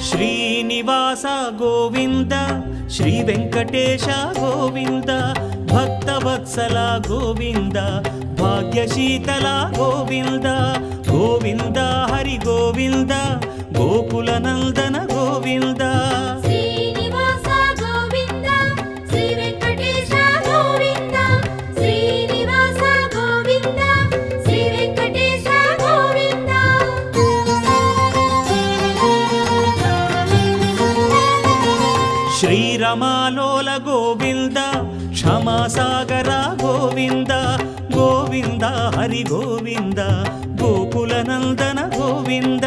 Srinivasa Govinda Shri Venkatesha Govinda Bhaktavatsala Govinda భాగ్యశీతల Govinda Govinda Hari Govinda Gokula Nandana Govinda Srinivasa Govinda Shri Venkatesha Govinda Srinivasa Govinda Shri Venkatesha Govinda శ్రీరమాలోల Govinda క్షమాసాగర Govinda Govinda Hari Govinda Gokula Nandana Govinda